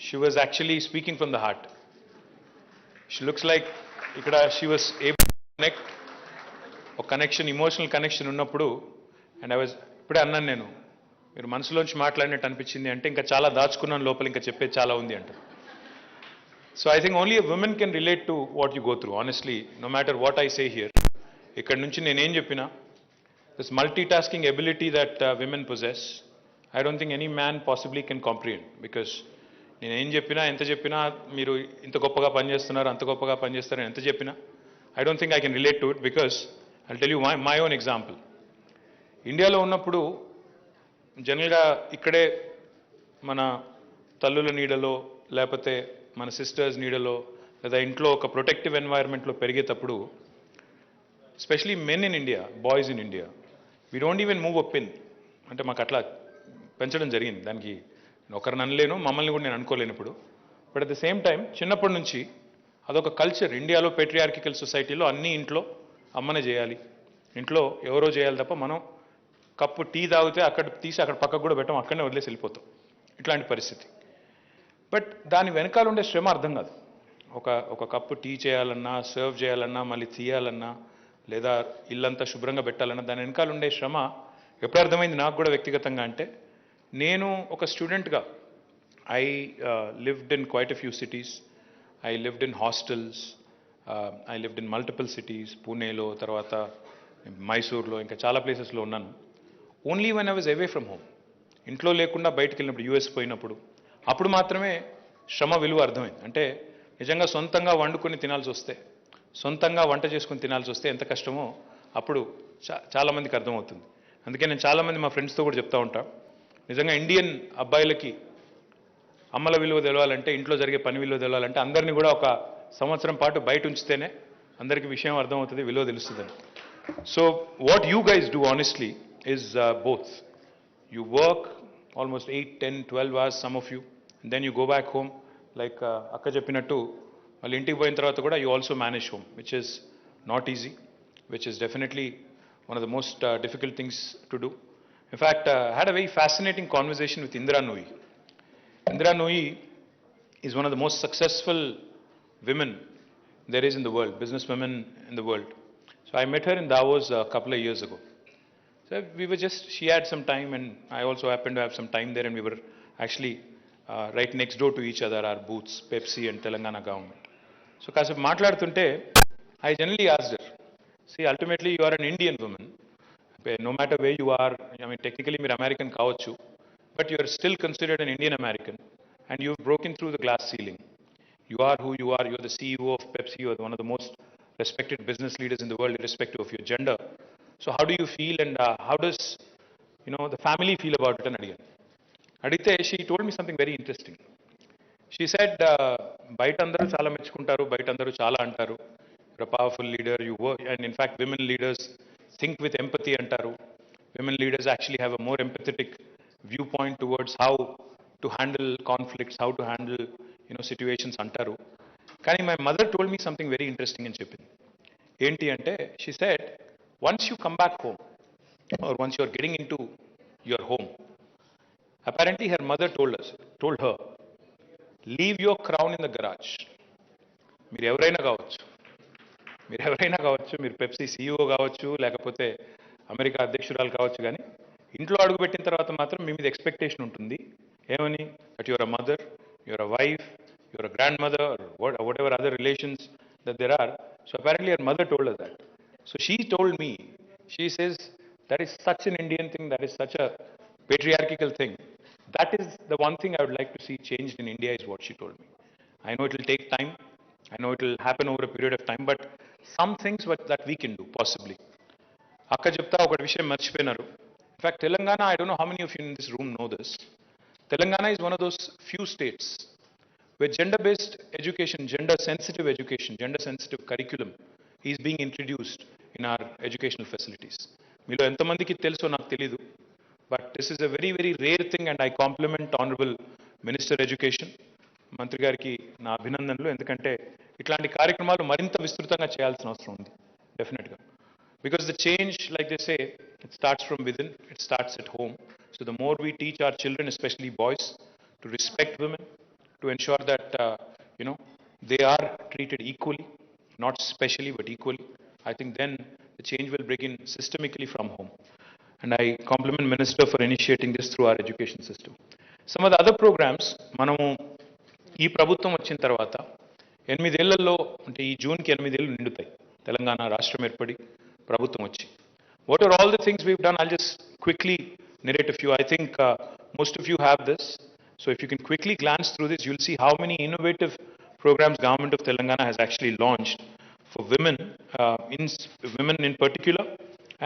she was actually speaking from the heart. She looks like ఇక్కడ she was able to connect, ఒక కనెక్షన్, ఇమోషనల్ కనెక్షన్ ఉన్నప్పుడు. అండ్ ఐ వాజ్ ఇప్పుడే అన్నాను నేను, మీరు మనసులోంచి మాట్లాడినట్టు అనిపించింది అంటే ఇంకా చాలా దాచుకున్నాను లోపల, ఇంకా చెప్పేది చాలా ఉంది అంట. So I think only a women can relate to what you go through. Honestly, no matter what I say here, ఇక్కడ నుంచి నేనేం చెప్పినా, this multitasking ability that women possess, I don't think any man possibly can comprehend. Because నేను ఏం చెప్పినా, ఎంత చెప్పినా, మీరు ఇంత గొప్పగా పనిచేస్తున్నారు, అంత గొప్పగా పనిచేస్తారని ఎంత చెప్పినా, I don't think I can relate to it. Because I tell you my own example. ఇండియాలో ఉన్నప్పుడు జనరల్గా ఇక్కడే మన తల్లుల నీడలో, లేకపోతే మన సిస్టర్స్ నీడలో, లేదా ఇంట్లో ఒక ప్రొటెక్టివ్ ఎన్వైర్న్మెంట్లో పెరిగేటప్పుడు, especially men in India, boys in India, we don't even move up in, అంటే మాకు అట్లా పెంచడం జరిగింది. దానికి ఒకరిని అనలేను, మమ్మల్ని కూడా నేను అనుకోలేను ఇప్పుడు. But at the same time చిన్నప్పటి నుంచి అదొక కల్చర్. ఇండియాలో పేట్రియార్కికల్ సొసైటీలో అన్ని ఇంట్లో అమ్మనే చేయాలి, ఇంట్లో ఎవరో చేయాలి తప్ప మనం కప్పు టీ తాగితే అక్కడ తీసి అక్కడ పక్కకు కూడా పెట్టాం, అక్కడనే వదిలేసి వెళ్ళిపోతాం. ఇట్లాంటి పరిస్థితి. బట్ దాని వెనకాల ఉండే శ్రమ అర్థం కాదు. ఒక కప్పు టీ చేయాలన్నా, సర్వ్ చేయాలన్నా, మళ్ళీ తీయాలన్నా, లేదా ఇల్లంతా శుభ్రంగా పెట్టాలన్నా, దాని వెనకాల ఉండే శ్రమ ఎప్పుడు అర్థమైంది నాకు కూడా వ్యక్తిగతంగా అంటే, నేను ఒక స్టూడెంట్గా I lived in quite a few cities. I lived in hostels, I lived in multiple cities, పూణేలో, తర్వాత మైసూర్లో, ఇంకా చాలా ప్లేసెస్లో ఉన్నాను. Only when I was away from home, ఇంట్లో లేకుండా బయటకు వెళ్ళినప్పుడు, యూఎస్ పోయినప్పుడు, అప్పుడు మాత్రమే శ్రమ విలువ అర్థమైంది. అంటే నిజంగా సొంతంగా వండుకొని తినాల్సి వస్తే, సొంతంగా వంట చేసుకొని తినాల్సి వస్తే ఎంత కష్టమో అప్పుడు చాలామందికి అర్థమవుతుంది. అందుకే నేను చాలామంది మా ఫ్రెండ్స్తో కూడా చెప్తా ఉంటా, నిజంగా ఇండియన్ అబ్బాయిలకి అమ్మల విలువ తెలవాలంటే, ఇంట్లో జరిగే పని విలువ తెలవాలంటే, అందరినీ కూడా ఒక సంవత్సరం పాటు బయట ఉంచితేనే అందరికీ విషయం అర్థమవుతుంది, విలువ తెలుస్తుందని. So what you guys do honestly is both. You work almost 8, 10, 12 hours, some of you, and then you go back home, like akka cheppinattu malli intiki poyin tarvata kuda you also manage home, which is not easy, which is definitely one of the most difficult things to do. In fact, I had a very fascinating conversation with Indra Nooyi. Indra Nooyi is one of the most successful women there is in the world, business women in the world. So I met her in Davos a couple of years ago. So we were just, she had some time and I also happened to have some time there, and we were actually right next door to each other, our booths, Pepsi and Telangana government. So kasepu maatladutunte I generally asked her, see, ultimately you are an Indian woman, no matter where you are. I mean, technically మీరు American కావచ్చు, but you are still considered an Indian American, and you've broken through the glass ceiling. You are who you are. You are the CEO of Pepsi. You are one of the most respected business leaders in the world, irrespective of your gender. So how do you feel, and how does the family feel about it? And అడిగితే she told me something very interesting. She said, బయట అందరూ చాలా మెచ్చుకుంటారు, బయట అందరూ చాలా అంటారు, you're a powerful leader, you work, and in fact women leaders think with empathy అంటారు. Women leaders actually have a more empathetic viewpoint towards how to handle conflicts, how to handle situations అంటారు. కానీ my mother told me something very interesting అని చెప్పింది. ఏంటి అంటే, she said, once you come back home, or once you are getting into your home, apparently her mother told her, leave your crown in the garage, మీరు ఎవరైనా కావచ్చు, మీరు Pepsi CEO కావచ్చు, లేకపోతే అమెరికా అధ్యక్షురాలు కావచ్చు, కానీ ఇంట్లో అడుగుపెట్టిన తర్వాత మాత్రం మీ మీద ఎక్స్పెక్టేషన్ ఉంటుంది. ఏమని? That your uh mother, your uh wife, your uh grandmother, whatever other relations that there are. So apparently your mother told us that. So she told me, she says, that is such an Indian thing, that is such a patriarchal thing. That is the one thing I would like to see changed in India, is what she told me. I know it will take time. I know it will happen over a period of time, but some things that we can do, possibly. అక్క చెప్తా ఒకటి విషయం మర్చిపోయినారు. In fact Telangana, I don't know how many of you in this room know this. Telangana is one of those few states where gender-based education, gender-sensitive curriculum is being introduced in our educational facilities. మీలో ఎంతమందికి తెలుసో నాకు తెలీదు, but this is a very, very rare thing, and I compliment Honorable Minister Education, మంత్రి గారికి నా అభినందనలు. ఎందుకంటే ఇట్లాంటి కార్యక్రమాలు మరింత విస్తృతంగా చేయాల్సిన అవసరం ఉంది, డెఫినెట్గా. Because the change, like they say, it starts from within, it starts at home. So the more we teach our children, especially boys, to respect women, to ensure that, they are treated equally, not specially, but equally, I think then the change will begin systemically from home. And I compliment Minister for initiating this through our education system. Some of the other programs, మనము ఈ ప్రభుత్వం వచ్చిన తర్వాత 8 ఏళ్లలో, అంటే ఈ జూన్కి 8 ఏళ్ళు నిండుతాయి తెలంగాణ రాష్ట్రం ఏర్పడి ప్రభుత్వం వచ్చి. What are all the things we've done? I'll just quickly narrate a few. I think most of you have this. So if you can quickly glance through this, you'll see how many innovative programs government of Telangana has actually launched for women, women in particular,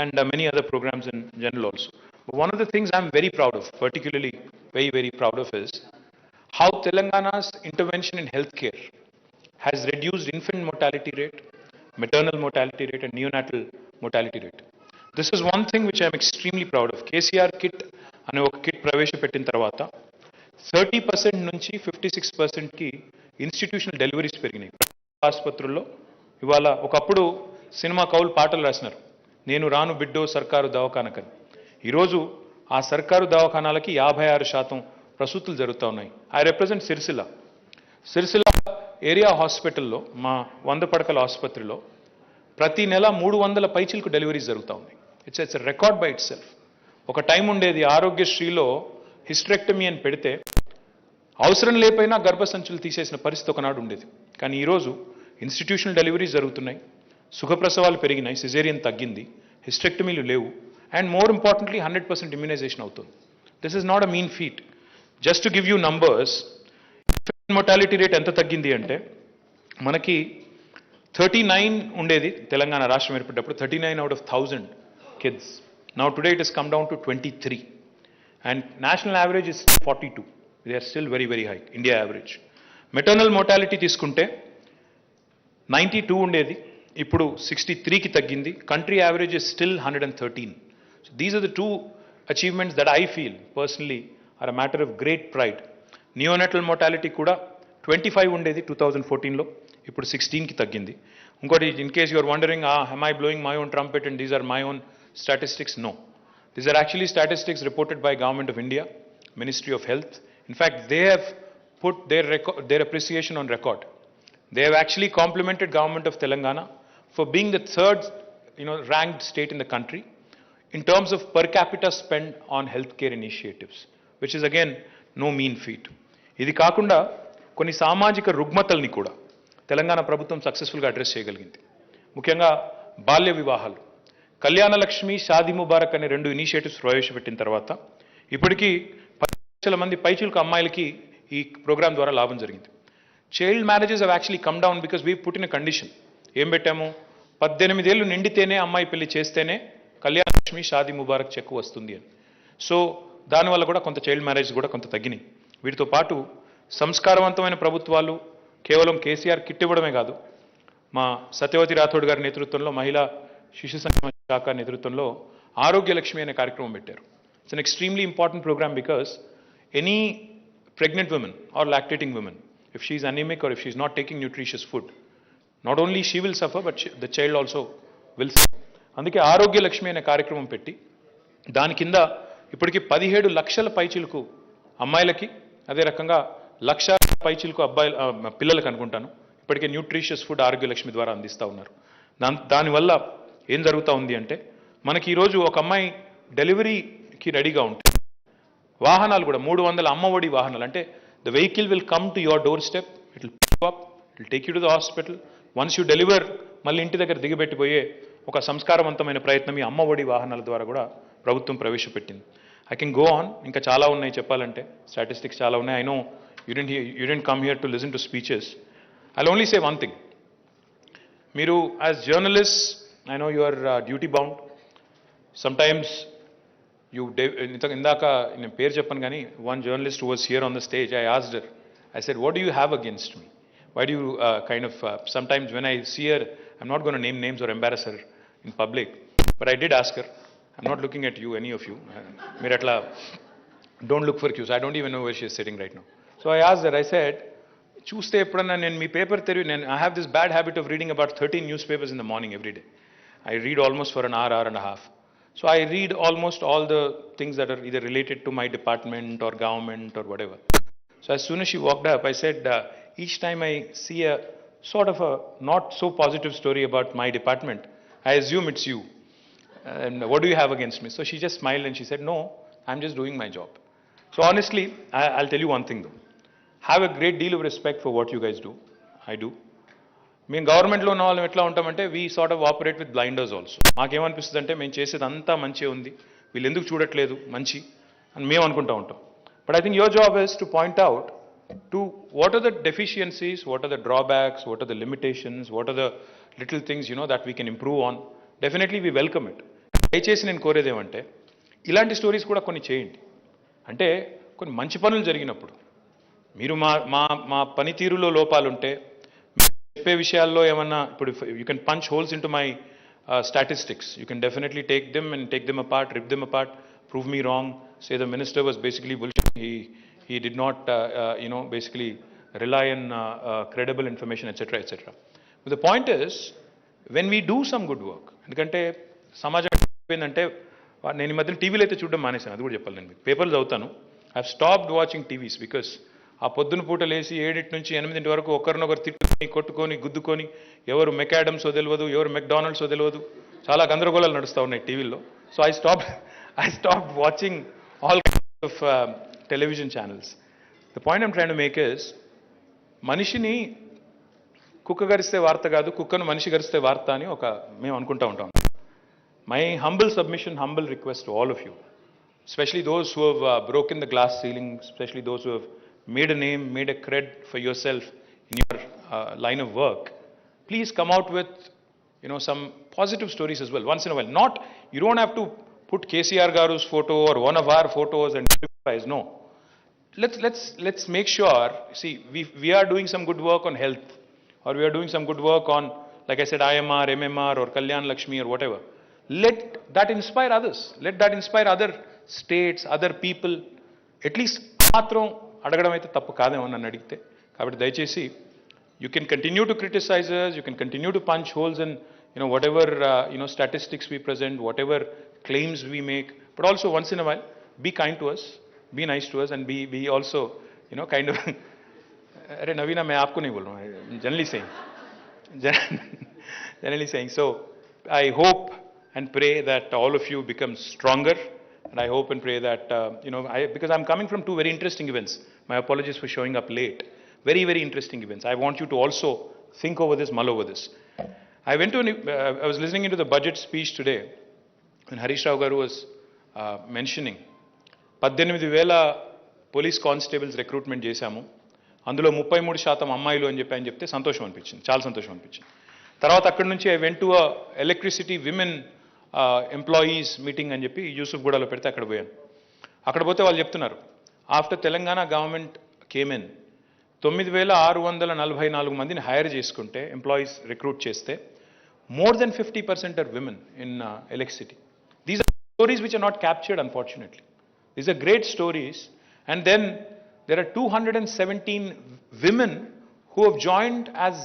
and many other programs in general also. But one of the things I'm very proud of, particularly very, very proud of, is how Telangana's intervention in healthcare has reduced infant mortality rate, maternal mortality rate, and neonatal mortality rate. This is one thing which I'm extremely proud of. KCR kit అనే ఒక kit ప్రవేశపెట్టిన తర్వాత 30% నుంచి 56%కి institutional deliveries పెరిగినాయి ఆసుపత్రుల్లో. ఇవాళ ఒకప్పుడు cinema కవులు పాటలు రాసినారు, నేను రాను బిడ్డో సర్కారు దవాఖానకని. ఈరోజు ఆ సర్కారు దవాఖానాలకి 56% ప్రసూతులు జరుగుతూ ఉన్నాయి. ఐ రిప్రజెంట్ సిరిసిల్ల ఏరియా హాస్పిటల్లో, మా 100 పడకల ఆసుపత్రిలో ప్రతి నెల 300 పైచిలకు డెలివరీస్ జరుగుతూ ఉన్నాయి. It's record by it self. ఒక టైం ఉండేది ఆరోగ్యశ్రీలో హిస్టరెక్టమీ అని పెడితే అవసరం లేకపోయినా గర్భసంచులు తీసేసిన పరిస్థితి ఒకనాడు ఉండేది. కానీ ఈరోజు ఇన్స్టిట్యూషనల్ డెలివరీస్ జరుగుతున్నాయి, సుఖప్రసవాలు పెరిగినాయి, సిజేరియన్ తగ్గింది, హిస్టరెక్టమీలు లేవు, అండ్ మోర్ ఇంపార్టెంట్లీ 100% ఇమ్యునైజేషన్ అవుతుంది. This is not a mean feet. Just to give you numbers, mortality rate ఎంత తగ్గింది అంటే, మనకి 39 ఉండేది తెలంగాణ రాష్ట్రం ఏర్పడ్డప్పుడు, 39 out of 1000 kids. Now today it has come down to 23, and national average is 42. They are still very, very high, India average. Maternal mortality తీసుకుంటే 92 ఉండేది, ఇప్పుడు 63కి తగ్గింది. Country average is still 113. So these are the two achievements that I feel personally are a matter of great pride. Neonatal mortality కూడా 25 ఉండేది 2014లో, ఇప్పుడు 16కి తగ్గింది. ఇంకోటి, in case you're wondering, am I blowing my own trumpet and these are my own statistics? No. These are actually statistics reported by Government of India, Ministry of Health. In fact, they have put their appreciation on record. They have actually complimented Government of Telangana for being the third, ranked state in the country in terms of per capita spend on healthcare initiatives, which is again no mean feat. ఇది కాకుండా కొన్ని సామాజిక రుగ్మతల్ని కూడా తెలంగాణ ప్రభుత్వం సక్సెస్ఫుల్గా address చేయగలిగింది. ముఖ్యంగా బాల్య వివాహాలు, కళ్యాణ లక్ష్మి, షాదీ ముబారక్ అనే 2 ఇనిషియేటివ్స్ ప్రవేశపెట్టిన తర్వాత ఇప్పటికీ 10 లక్షల మంది పైచిలకు అమ్మాయిలకి ఈ ప్రోగ్రామ్ ద్వారా లాభం జరిగింది. Child marriages have actually come down because we put in a condition. ఏం పెట్టాము? 18 ఏళ్ళు నిండితేనే అమ్మాయి పెళ్లి చేస్తేనే కళ్యాణ లక్ష్మి, షాదీ ముబారక్ చెక్ వస్తుంది అని. సో దానివల్ల కూడా కొంత చైల్డ్ మ్యారేజ్ కూడా కొంత తగ్గినాయి. వీటితో పాటు సంస్కారవంతమైన ప్రభుత్వాలు కేవలం కేసీఆర్ కిట్ ఇవ్వడమే కాదు, మా సత్యవతి రాథోడ్ గారి నేతృత్వంలో, మహిళా శిశు సంక్షేమ శాఖ నేతృత్వంలో ఆరోగ్య లక్ష్మి అనే కార్యక్రమం పెట్టారు. It's an extremely important programme because any pregnant women or lactating women, if she is anemic or if she is not taking nutritious food, not only she will suffer but the child also will suffer. అందుకే ఆరోగ్య లక్ష్మి అనే కార్యక్రమం పెట్టి దాని కింద ఇప్పటికీ 17 లక్షల పైచిలకు అమ్మాయిలకి, అదే రకంగా 1,00,000 పైచిలకు పిల్లలకు అనుకుంటాను ఇప్పటికే న్యూట్రిషియస్ ఫుడ్ ఆరోగ్యలక్ష్మి ద్వారా అందిస్తూ ఉన్నారు. దానివల్ల ఏం జరుగుతూ ఉంది అంటే మనకి ఈరోజు ఒక అమ్మాయి డెలివరీకి రెడీగా ఉంటుంది. వాహనాలు కూడా 300 అమ్మఒడి వాహనాలు, అంటే the vehicle will come to your doorstep, it will pick up, it will take you to the hospital. Once you deliver మళ్ళీ ఇంటి దగ్గర దిగబెట్టిపోయే ఒక సంస్కారవంతమైన ప్రయత్నం ఈ అమ్మఒడి వాహనాల ద్వారా కూడా ప్రభుత్వం ప్రవేశపెట్టింది. ఐ కెన్ గో ఆన్, ఇంకా చాలా ఉన్నాయి చెప్పాలంటే, స్టాటిస్టిక్స్ చాలా ఉన్నాయి. I know you didn't come here to listen to speeches. I only say one thing. మీరు as journalist, I know you are duty bound. Sometimes ఇందాక నేను పేరు చెప్పను కానీ one journalist was here on the stage. I asked her, I said, what do you have against me? Why do you kind of, sometimes when I see her, I'm not going to name names or embarrass her in public, but I did ask her, I'm not looking at you, any of you. Miratla, don't look for cues. I don't even know where she is sitting right now. So I asked her, I said, చూస్తే ఎప్పుడన్నా నేను మీ paper I have this bad habit of reading about 13 newspapers in the morning every day. I read almost for an hour and a half. So I read almost all the things that are either related to my department or government or whatever. So as soon as she walked up, I said, each time I see a sort of a not so positive story about my department, I assume it's you. And what do you have against me? So she just smiled and she said, no, I'm just doing my job. So honestly, I'll tell you one thing though. Have a great deal of respect for what you guys do. I do. మేము గవర్నమెంట్లో ఉన్న వాళ్ళం ఎట్లా ఉంటామంటే we sort of operate with blinders also. మాకేమనిపిస్తుంది అంటే మేము చేసేది అంతా మంచిగా ఉంది, వీళ్ళు ఎందుకు చూడట్లేదు మంచి అని మేము అనుకుంటూ ఉంటాం. But I think your job is to point out to what are the deficiencies, what are the drawbacks, what are the limitations, what are the little things, that we can improve on. Definitely we welcome it. దయచేసి నేను కోరేది ఏమంటే ఇలాంటి stories కూడా కొన్ని చేయండి. అంటే కొన్ని మంచి పనులు జరిగినప్పుడు మీరు మా పనితీరులో లోపాలుంటే చెప్పే విషయాల్లో ఏమన్నా, ఇప్పుడు you can punch holes into my statistics, you can definitely take them and take them apart, rip them apart, prove me wrong, say the minister was basically bullshit, he did not basically rely on credible information, etc., etc. But the point is, when we do some good work, ఎందుకంటే సమాజం ఏంటంటే నేను ఈ మధ్యన టీవీలో అయితే చూడడం మానేశాను, అది కూడా చెప్పాలి. నేను మీకు పేపర్లు చదువుతాను. I have stopped watching TVs because ఆ పొద్దున పూట లేసి 7 నుంచి 8 వరకు ఒకరినొకరు తిట్టుకొని కొట్టుకొని గుద్దుకొని ఎవరు మెకాడమ్సో తెలియదు, ఎవరు మెక్డానల్డ్సో తెలియదు, చాలా గందరగోళాలు నడుస్తూ ఉన్నాయి టీవీల్లో. So I stopped watching all kinds of television channels. The point I'm trying to make is, మనిషిని కుక్క గరిస్తే వార్త కాదు, కుక్కను మనిషి గరిస్తే వార్త అని మేము అనుకుంటూ ఉంటాం. My humble submission, humble request to all of you, especially those who have broken the glass ceiling, especially those who have made a name, made a cred for yourself in your line of work, please come out with some positive stories as well once in a while. Not, you don't have to put KCR Garu's photo or one of our photos and prize. No, let's make sure, see, we are doing some good work on health, or we are doing some good work on, like I said, IMR, MMR or Kalyan Lakshmi or whatever. Let that inspire others, let that inspire other states, other people. At least మాత్రం అడగడం అయితే తప్పు కాదేమో నన్ను అడిగితే. కాబట్టి దయచేసి you can continue to criticize us, you can continue to punch holes in whatever statistics we present, whatever claims we make, but also once in a while be kind to us, be nice to us, and be also kind of अरे नवीना मैं आपको नहीं बोल रहा हूँ, generally saying. So I hope and pray that all of you become stronger, and I hope and pray that because I'm coming from 2 very interesting events. My apologies for showing up late. Very, very interesting events. I want you to also think over this, mull over this. I was listening into the budget speech today, and Harish Rao garu was mentioning 18,000 police constables recruitment చేశాము, అందులో 33% అమ్మాయిలు అని చెప్పి చెప్తే సంతోషం అనిపించింది, చాలా సంతోషం అనిపించింది. తర్వాత అక్కడి నుంచి I went to electricity women employees meeting అని చెప్పి యూసుఫ్గూడలో పెడితే అక్కడ పోయాను. అక్కడ పోతే వాళ్ళు చెప్తున్నారు, after Telangana government came in 9,644 మందిని హైర్ చేసుకుంటే, ఎంప్లాయీస్ రిక్రూట్ చేస్తే, more than 50% are women in electricity. These are stories which are not captured unfortunately. These are great stories. And then there are 217 women who have joined as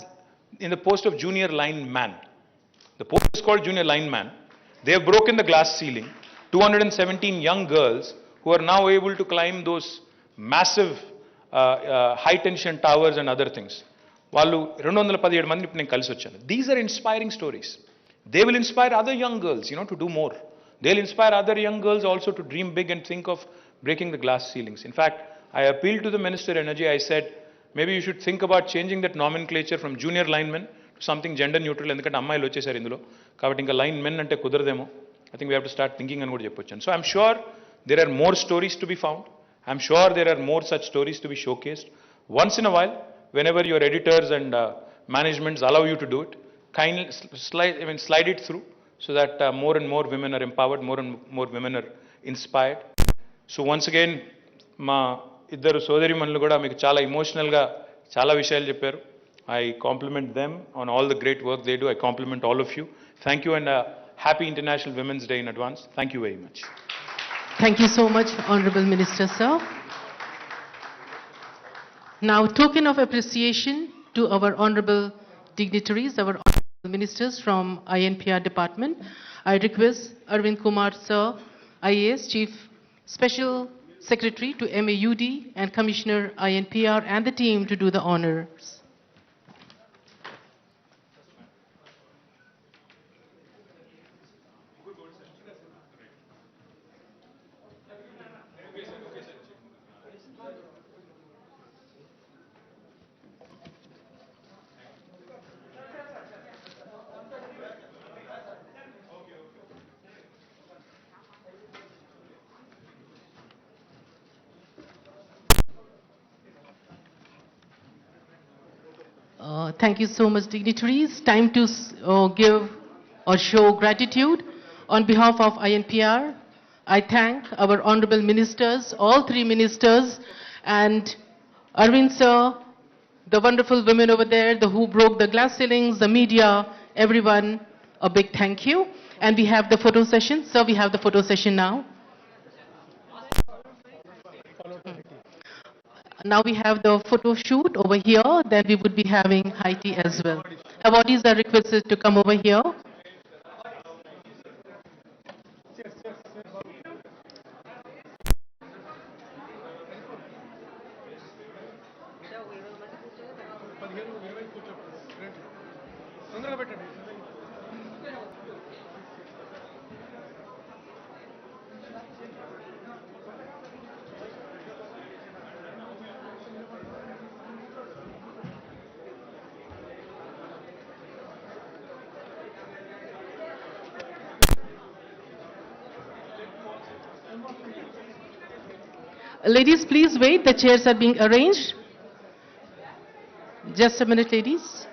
in the post of junior lineman. The post is called junior lineman. They have broken the glass ceiling. 217 young girls who are now able to climb those massive high tension towers and other things. వాళ్ళు 217 మందిని ఇప్పుడు నేను కలిసి వచ్చాను. These are inspiring stories. They will inspire other young girls to do more. They will inspire other young girls also to dream big and think of breaking the glass ceilings. In fact, I appealed to the Minister Energy. I said, maybe you should think about changing that nomenclature from junior linemen to something gender neutral. ఎందుకంటే అమ్మాయిలు వచ్చేసారు ఇందులో, కాబట్టి ఇంకా line men అంటే కుదరదేమో. I think we have to start thinking అని కూడా చెప్పొచ్చాను. So I'm sure there are more stories to be found. I'm sure there are more such stories to be showcased. Once in a while, whenever your editors and managements allow you to do it, kindly slide it through so that more and more women are empowered, more and more women are inspired. So once again మా ఇద్దరు సోదరిమణులు కూడా మీకు చాలా ఎమోషనల్గా చాలా విషయాలు చెప్పారు. I complement them on all the great work they do. I complement all of you. Thank you and happy international women's day in advance. Thank you very much. Thank you so much, Honorable Minister, sir. Now, token of appreciation to our honorable dignitaries, our honorable ministers from INPR department, I request Arvind Kumar, sir, IAS Chief Special Secretary to MAUD and Commissioner INPR and the team to do the honors. Thank you so much, dignitaries. Time to give or show gratitude. On behalf of INPR, I thank our honorable ministers, all three ministers, and Arvind sir, the wonderful women over there, who broke the glass ceilings, the media, everyone, a big thank you. And we have the photo session. Sir, we have the photo session now. Now we have the photo shoot over here, then we would be having high tea as well. Awardees are requested to come over here. Ladies, please wait. The chairs are being arranged. Just a minute, ladies.